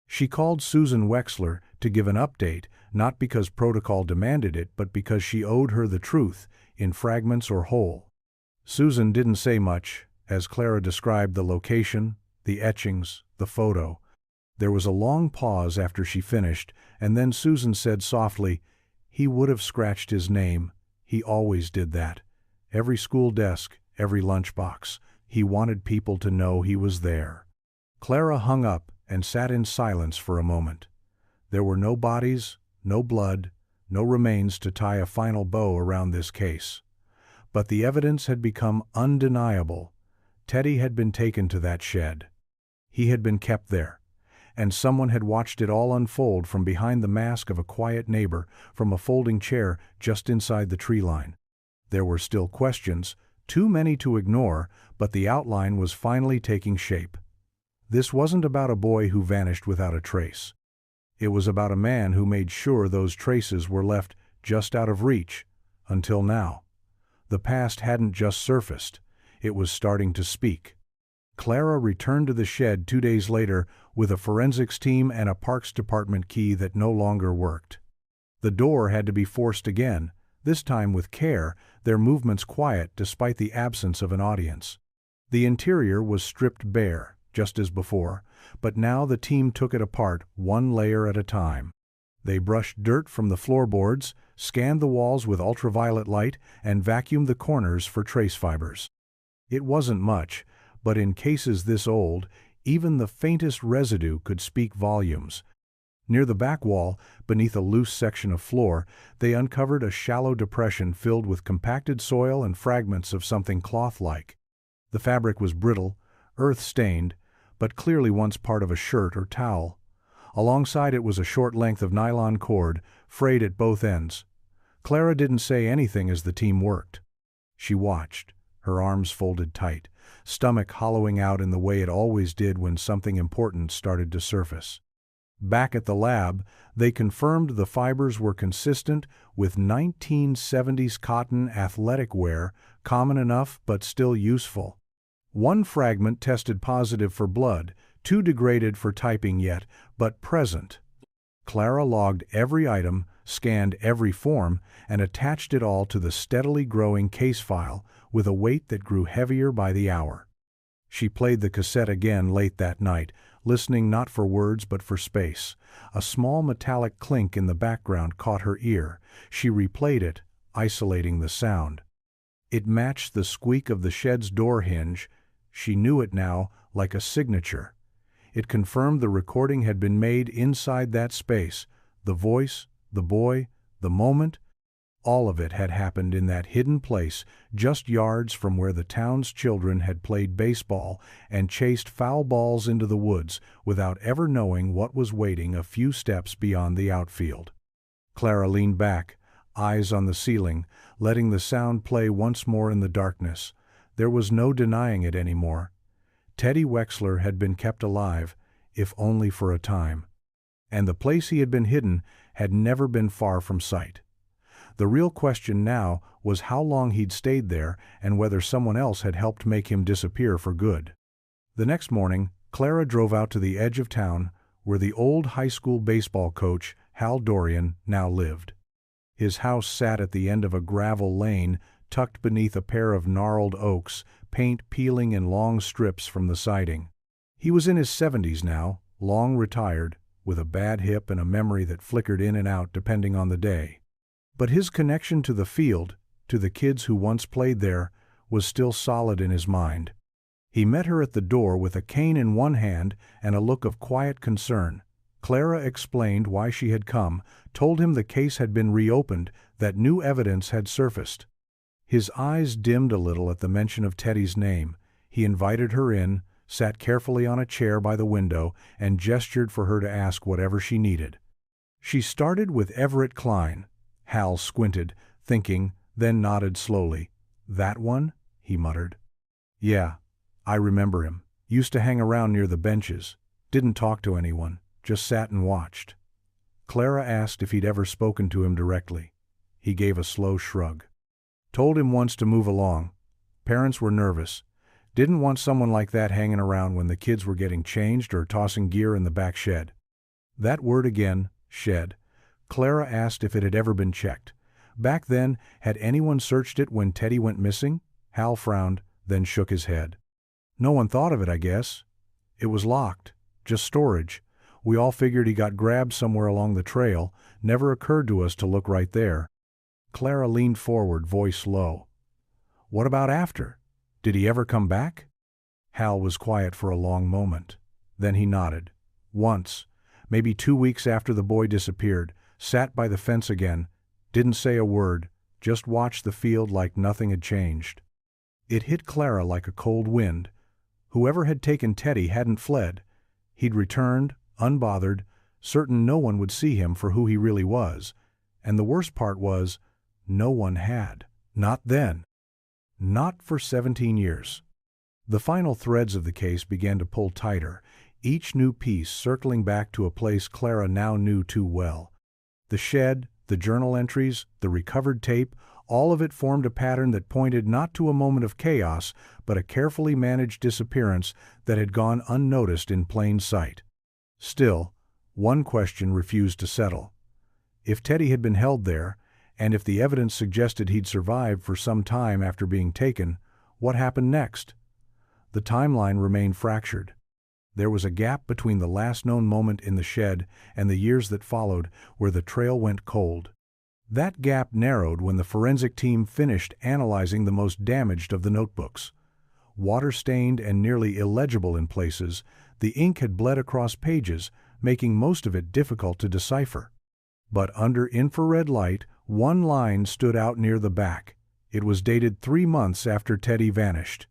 She called Susan Wexler to give an update, not because protocol demanded it, but because she owed her the truth, in fragments or whole. Susan didn't say much, as Clara described the location, the etchings, the photo. There was a long pause after she finished, and then Susan said softly, "He would have scratched his name. He always did that. Every school desk, every lunchbox. He wanted people to know he was there." Clara hung up and sat in silence for a moment. There were no bodies, no blood, no remains to tie a final bow around this case. But the evidence had become undeniable. Teddy had been taken to that shed. He had been kept there, and someone had watched it all unfold from behind the mask of a quiet neighbor, from a folding chair just inside the tree line. There were still questions, too many to ignore, but the outline was finally taking shape. This wasn't about a boy who vanished without a trace. It was about a man who made sure those traces were left just out of reach, until now. The past hadn't just surfaced, it was starting to speak. Clara returned to the shed 2 days later with a forensics team and a Parks Department key that no longer worked. The door had to be forced again, this time with care, their movements quiet despite the absence of an audience. The interior was stripped bare, just as before, but now the team took it apart one layer at a time. They brushed dirt from the floorboards, scanned the walls with ultraviolet light, and vacuumed the corners for trace fibers. It wasn't much, but in cases this old, even the faintest residue could speak volumes. Near the back wall, beneath a loose section of floor, they uncovered a shallow depression filled with compacted soil and fragments of something cloth-like. The fabric was brittle, earth-stained, but clearly once part of a shirt or towel. Alongside it was a short length of nylon cord, frayed at both ends. Clara didn't say anything as the team worked. She watched, her arms folded tight, stomach hollowing out in the way it always did when something important started to surface. Back at the lab, they confirmed the fibers were consistent with 1970s cotton athletic wear, common enough but still useful. One fragment tested positive for blood, too degraded for typing yet, but present. Clara logged every item, scanned every form, and attached it all to the steadily growing case file with a weight that grew heavier by the hour. She played the cassette again late that night, listening not for words but for space. A small metallic clink in the background caught her ear. She replayed it, isolating the sound. It matched the squeak of the shed's door hinge. She knew it now, like a signature. It confirmed the recording had been made inside that space. The voice, the boy, the moment, all of it had happened in that hidden place, just yards from where the town's children had played baseball and chased foul balls into the woods without ever knowing what was waiting a few steps beyond the outfield. Clara leaned back, eyes on the ceiling, letting the sound play once more in the darkness. There was no denying it anymore. Teddy Wexler had been kept alive, if only for a time. And the place he had been hidden had never been far from sight. The real question now was how long he'd stayed there and whether someone else had helped make him disappear for good. The next morning, Clara drove out to the edge of town, where the old high school baseball coach, Hal Dorian, now lived. His house sat at the end of a gravel lane, tucked beneath a pair of gnarled oaks, paint peeling in long strips from the siding. He was in his 70s now, long retired, with a bad hip and a memory that flickered in and out depending on the day. But his connection to the field, to the kids who once played there, was still solid in his mind. He met her at the door with a cane in one hand and a look of quiet concern. Clara explained why she had come, told him the case had been reopened, that new evidence had surfaced. His eyes dimmed a little at the mention of Teddy's name. He invited her in, sat carefully on a chair by the window, and gestured for her to ask whatever she needed. She started with Everett Klein. Hal squinted, thinking, then nodded slowly. "That one?" he muttered. "Yeah, I remember him. Used to hang around near the benches. Didn't talk to anyone, just sat and watched." Clara asked if he'd ever spoken to him directly. He gave a slow shrug. "Told him once to move along. Parents were nervous. Didn't want someone like that hanging around when the kids were getting changed or tossing gear in the back shed." That word again, shed. Clara asked if it had ever been checked. Back then, had anyone searched it when Teddy went missing? Hal frowned, then shook his head. "No one thought of it, I guess. It was locked. Just storage. We all figured he got grabbed somewhere along the trail. Never occurred to us to look right there." Clara leaned forward, voice low. "What about after? Did he ever come back?" Hal was quiet for a long moment. Then he nodded. "Once, maybe 2 weeks after the boy disappeared, sat by the fence again, didn't say a word, just watched the field like nothing had changed." It hit Clara like a cold wind. Whoever had taken Teddy hadn't fled. He'd returned, unbothered, certain no one would see him for who he really was. And the worst part was, no one had. Not then. Not for 17 years. The final threads of the case began to pull tighter, each new piece circling back to a place Clara now knew too well. The shed, the journal entries, the recovered tape, all of it formed a pattern that pointed not to a moment of chaos, but a carefully managed disappearance that had gone unnoticed in plain sight. Still, one question refused to settle. If Teddy had been held there, and if the evidence suggested he'd survived for some time after being taken, what happened next? The timeline remained fractured. There was a gap between the last known moment in the shed and the years that followed, where the trail went cold. That gap narrowed when the forensic team finished analyzing the most damaged of the notebooks. Water-stained and nearly illegible in places, the ink had bled across pages, making most of it difficult to decipher. But under infrared light, one line stood out near the back. It was dated 3 months after Teddy vanished.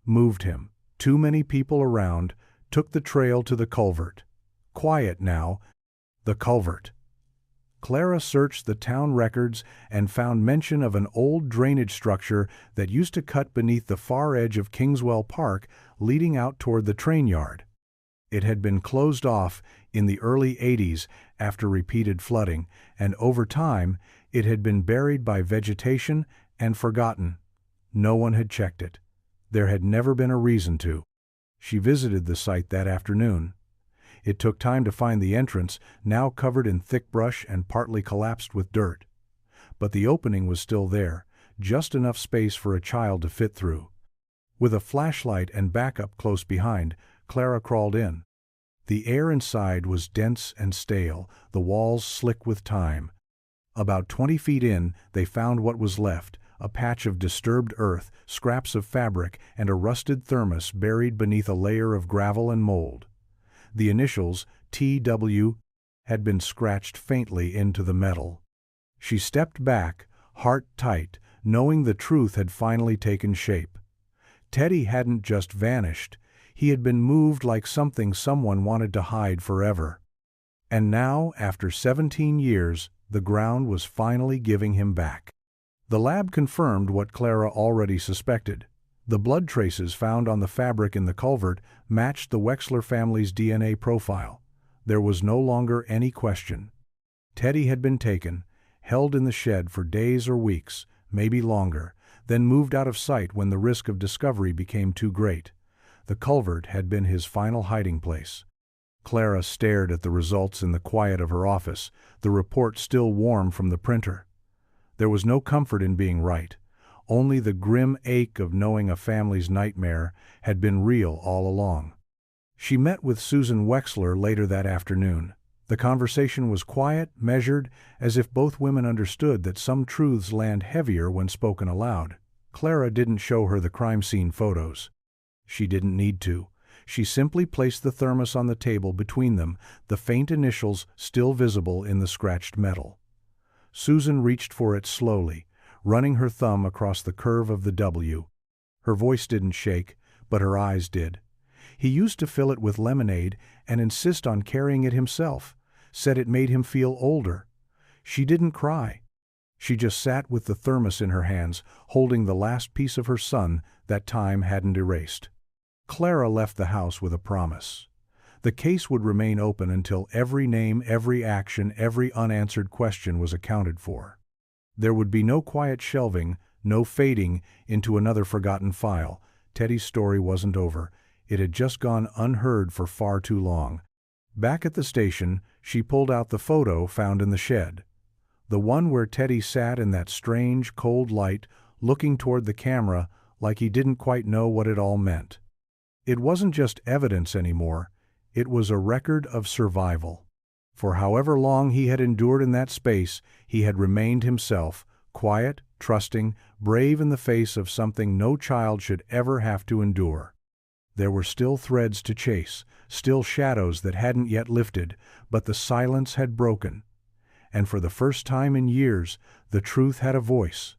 Moved him. Too many people around. Took the trail to the culvert. Quiet now. The culvert. Clara searched the town records and found mention of an old drainage structure that used to cut beneath the far edge of Kingswell Park, leading out toward the train yard. It had been closed off in the early 80s after repeated flooding, and over time it had been buried by vegetation and forgotten. No one had checked it. There had never been a reason to. She visited the site that afternoon. It took time to find the entrance, now covered in thick brush and partly collapsed with dirt. But the opening was still there, just enough space for a child to fit through. With a flashlight and backup close behind, Clara crawled in. The air inside was dense and stale, the walls slick with time. About 20 feet in, they found what was left, a patch of disturbed earth, scraps of fabric, and a rusted thermos buried beneath a layer of gravel and mold. The initials, T.W., had been scratched faintly into the metal. She stepped back, heart tight, knowing the truth had finally taken shape. Teddy hadn't just vanished. He had been moved like something someone wanted to hide forever. And now, after 17 years, the ground was finally giving him back. The lab confirmed what Clara already suspected. The blood traces found on the fabric in the culvert matched the Wexler family's DNA profile. There was no longer any question. Teddy had been taken, held in the shed for days or weeks, maybe longer, then moved out of sight when the risk of discovery became too great. The culvert had been his final hiding place. Clara stared at the results in the quiet of her office, the report still warm from the printer. There was no comfort in being right, Only the grim ache of knowing a family's nightmare had been real all along. She met with Susan Wexler later that afternoon. The conversation was quiet, measured, as if both women understood that some truths land heavier when spoken aloud. Clara didn't show her the crime scene photos. She didn't need to. She simply placed the thermos on the table between them, the faint initials still visible in the scratched metal. Susan reached for it slowly, running her thumb across the curve of the W. Her voice didn't shake, but her eyes did. He used to fill it with lemonade and insist on carrying it himself, said it made him feel older. She didn't cry. She just sat with the thermos in her hands, holding the last piece of her son that time hadn't erased. Clara left the house with a promise. The case would remain open until every name, every action, every unanswered question was accounted for. There would be no quiet shelving, no fading into another forgotten file. Teddy's story wasn't over. It had just gone unheard for far too long. Back at the station, she pulled out the photo found in the shed. The one where Teddy sat in that strange, cold light, looking toward the camera like he didn't quite know what it all meant. It wasn't just evidence anymore. It was a record of survival. For however long he had endured in that space, he had remained himself, quiet, trusting, brave in the face of something no child should ever have to endure. There were still threads to chase, still shadows that hadn't yet lifted, but the silence had broken. And for the first time in years, the truth had a voice.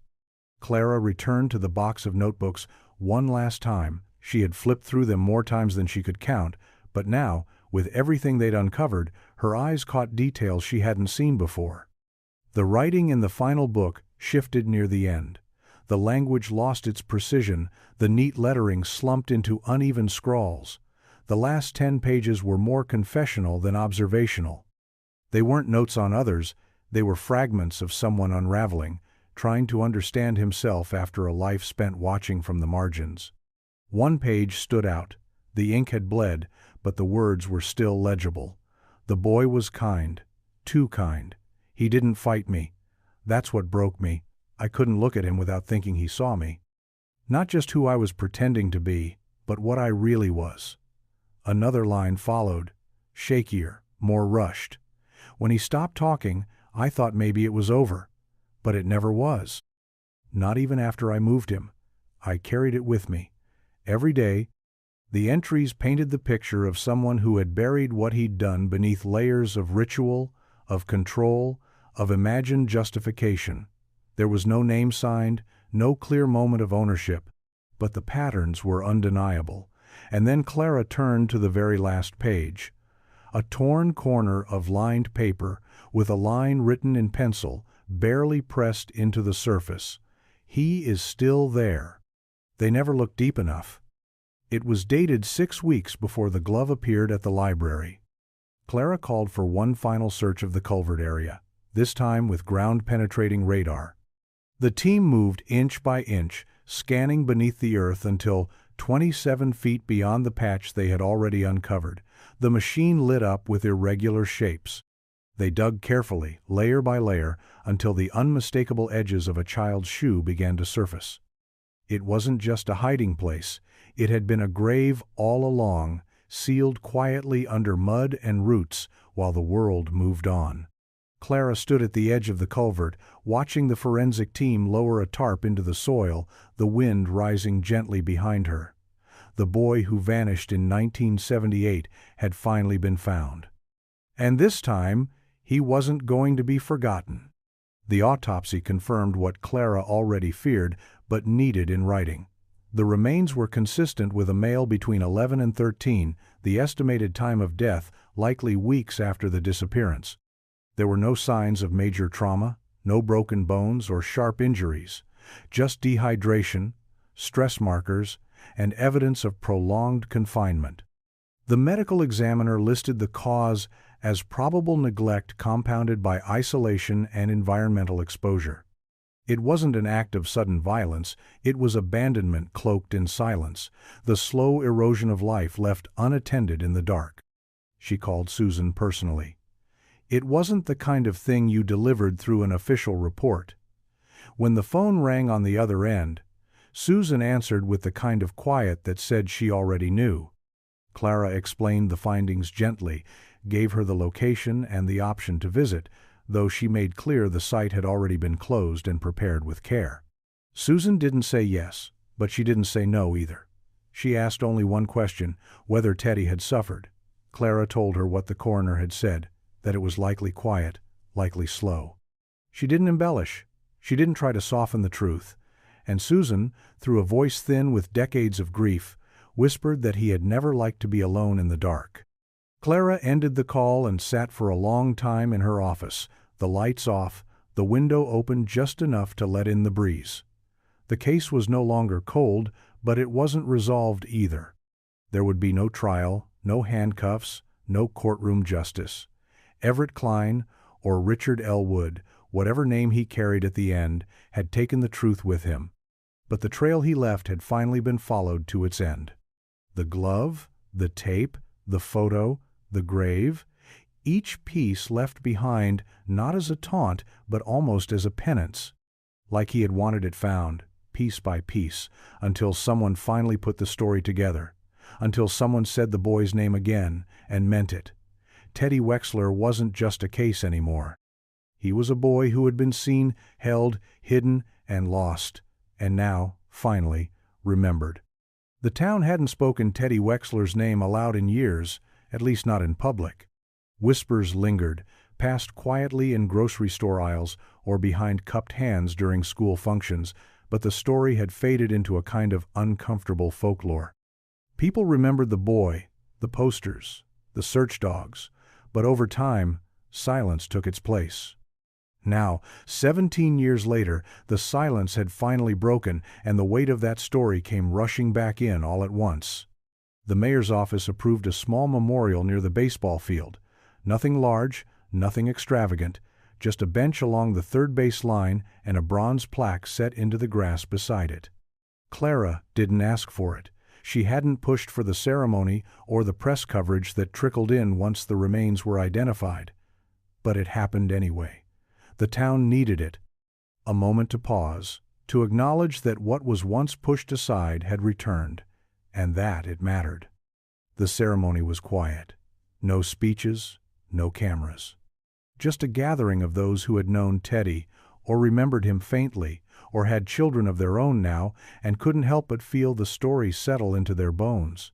Clara returned to the box of notebooks one last time. She had flipped through them more times than she could count, but now, with everything they'd uncovered, her eyes caught details she hadn't seen before. The writing in the final book shifted near the end. The language lost its precision, the neat lettering slumped into uneven scrawls. The last 10 pages were more confessional than observational. They weren't notes on others, they were fragments of someone unraveling, trying to understand himself after a life spent watching from the margins. One page stood out. The ink had bled, but the words were still legible. The boy was kind, too kind. He didn't fight me. That's what broke me. I couldn't look at him without thinking he saw me. Not just who I was pretending to be, but what I really was. Another line followed, shakier, more rushed. When he stopped talking, I thought maybe it was over, but it never was. Not even after I moved him. I carried it with me. Every day, the entries painted the picture of someone who had buried what he'd done beneath layers of ritual, of control, of imagined justification. There was no name signed, no clear moment of ownership, but the patterns were undeniable. And then Clara turned to the very last page. A torn corner of lined paper with a line written in pencil, barely pressed into the surface. He is still there. They never looked deep enough. It was dated 6 weeks before the glove appeared at the library. Clara called for one final search of the culvert area, this time with ground-penetrating radar. The team moved inch by inch, scanning beneath the earth until 27 feet beyond the patch they had already uncovered. The machine lit up with irregular shapes. They dug carefully, layer by layer, until the unmistakable edges of a child's shoe began to surface. It wasn't just a hiding place. It had been a grave all along, sealed quietly under mud and roots while the world moved on. Clara stood at the edge of the culvert, watching the forensic team lower a tarp into the soil, the wind rising gently behind her. The boy who vanished in 1978 had finally been found. And this time, he wasn't going to be forgotten. The autopsy confirmed what Clara already feared, but needed in writing. The remains were consistent with a male between 11 and 13, the estimated time of death likely weeks after the disappearance. There were no signs of major trauma, no broken bones or sharp injuries, just dehydration, stress markers, and evidence of prolonged confinement. The medical examiner listed the cause as probable neglect compounded by isolation and environmental exposure. It wasn't an act of sudden violence, it was abandonment cloaked in silence, the slow erosion of life left unattended in the dark. She called Susan personally. It wasn't the kind of thing you delivered through an official report. When the phone rang on the other end, Susan answered with the kind of quiet that said she already knew. Clara explained the findings gently, gave her the location and the option to visit, though she made clear the site had already been closed and prepared with care. Susan didn't say yes, but she didn't say no either. She asked only one question, whether Teddy had suffered. Clara told her what the coroner had said, that it was likely quiet, likely slow. She didn't embellish. She didn't try to soften the truth. And Susan, through a voice thin with decades of grief, whispered that he had never liked to be alone in the dark. Clara ended the call and sat for a long time in her office, the lights off, the window open just enough to let in the breeze. The case was no longer cold, but it wasn't resolved either. There would be no trial, no handcuffs, no courtroom justice. Everett Klein, or Richard L. Wood, whatever name he carried at the end, had taken the truth with him. But the trail he left had finally been followed to its end. The glove, the tape, the photo, the grave, each piece left behind not as a taunt, but almost as a penance. Like he had wanted it found, piece by piece, until someone finally put the story together, until someone said the boy's name again and meant it. Teddy Wexler wasn't just a case anymore. He was a boy who had been seen, held, hidden, and lost, and now, finally, remembered. The town hadn't spoken Teddy Wexler's name aloud in years, at least not in public. Whispers lingered, passed quietly in grocery store aisles or behind cupped hands during school functions, but the story had faded into a kind of uncomfortable folklore. People remembered the boy, the posters, the search dogs, but over time, silence took its place. Now, 17 years later, the silence had finally broken, and the weight of that story came rushing back in all at once. The mayor's office approved a small memorial near the baseball field. Nothing large, nothing extravagant, just a bench along the third base line and a bronze plaque set into the grass beside it. Clara didn't ask for it. She hadn't pushed for the ceremony or the press coverage that trickled in once the remains were identified. But it happened anyway. The town needed it. A moment to pause, to acknowledge that what was once pushed aside had returned, and that it mattered. The ceremony was quiet. No speeches, no cameras. Just a gathering of those who had known Teddy, or remembered him faintly, or had children of their own now, and couldn't help but feel the story settle into their bones.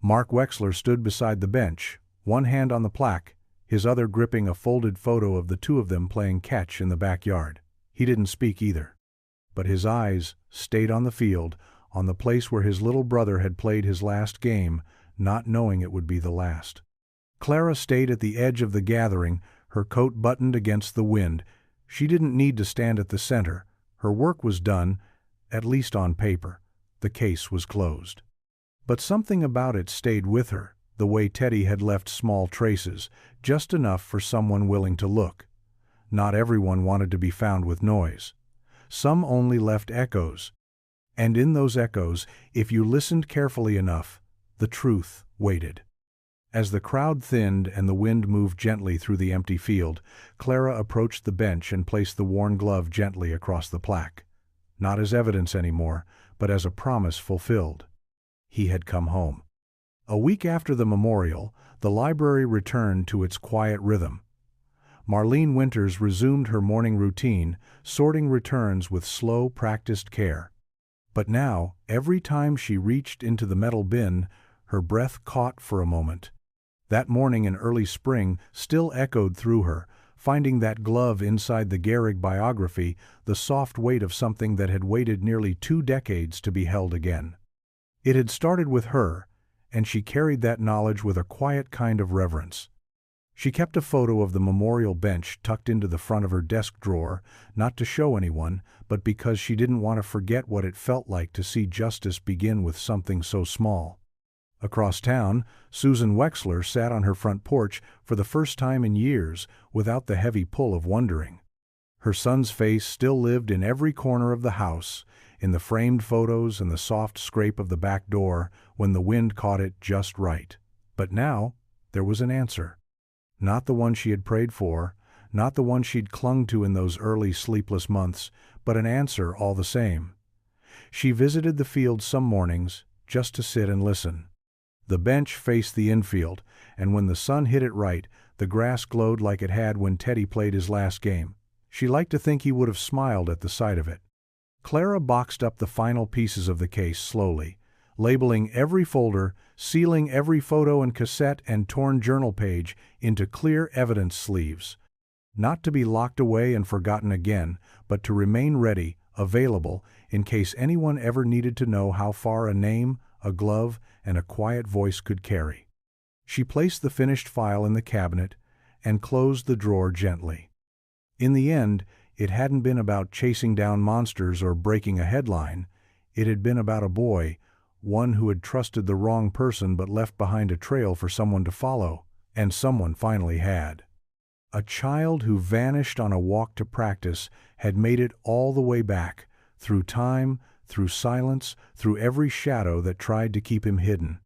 Mark Wexler stood beside the bench, one hand on the plaque, his other gripping a folded photo of the two of them playing catch in the backyard. He didn't speak either. But his eyes stayed on the field, on the place where his little brother had played his last game, not knowing it would be the last. Clara stayed at the edge of the gathering, her coat buttoned against the wind. She didn't need to stand at the center. Her work was done, at least on paper. The case was closed. But something about it stayed with her, the way Teddy had left small traces, just enough for someone willing to look. Not everyone wanted to be found with noise. Some only left echoes. And in those echoes, if you listened carefully enough, the truth waited. As the crowd thinned and the wind moved gently through the empty field, Clara approached the bench and placed the worn glove gently across the plaque. Not as evidence anymore, but as a promise fulfilled. He had come home. A week after the memorial, the library returned to its quiet rhythm. Marlene Winters resumed her morning routine, sorting returns with slow, practiced care. But now, every time she reached into the metal bin, her breath caught for a moment. That morning in early spring still echoed through her, finding that glove inside the Gehrig biography, the soft weight of something that had waited nearly 2 decades to be held again. It had started with her, and she carried that knowledge with a quiet kind of reverence. She kept a photo of the memorial bench tucked into the front of her desk drawer, not to show anyone, but because she didn't want to forget what it felt like to see justice begin with something so small. Across town, Susan Wexler sat on her front porch for the first time in years without the heavy pull of wondering. Her son's face still lived in every corner of the house, in the framed photos and the soft scrape of the back door when the wind caught it just right. But now, there was an answer. Not the one she had prayed for, not the one she'd clung to in those early sleepless months, but an answer all the same. She visited the field some mornings, just to sit and listen. The bench faced the infield, and when the sun hit it right, the grass glowed like it had when Teddy played his last game. She liked to think he would have smiled at the sight of it. Clara boxed up the final pieces of the case slowly, labeling every folder, sealing every photo and cassette and torn journal page into clear evidence sleeves. Not to be locked away and forgotten again, but to remain ready, available, in case anyone ever needed to know how far a name, a glove, and a quiet voice could carry. She placed the finished file in the cabinet and closed the drawer gently. In the end, it hadn't been about chasing down monsters or breaking a headline. It had been about a boy, one who had trusted the wrong person but left behind a trail for someone to follow, and someone finally had. A child who vanished on a walk to practice had made it all the way back, through time, through silence, through every shadow that tried to keep him hidden.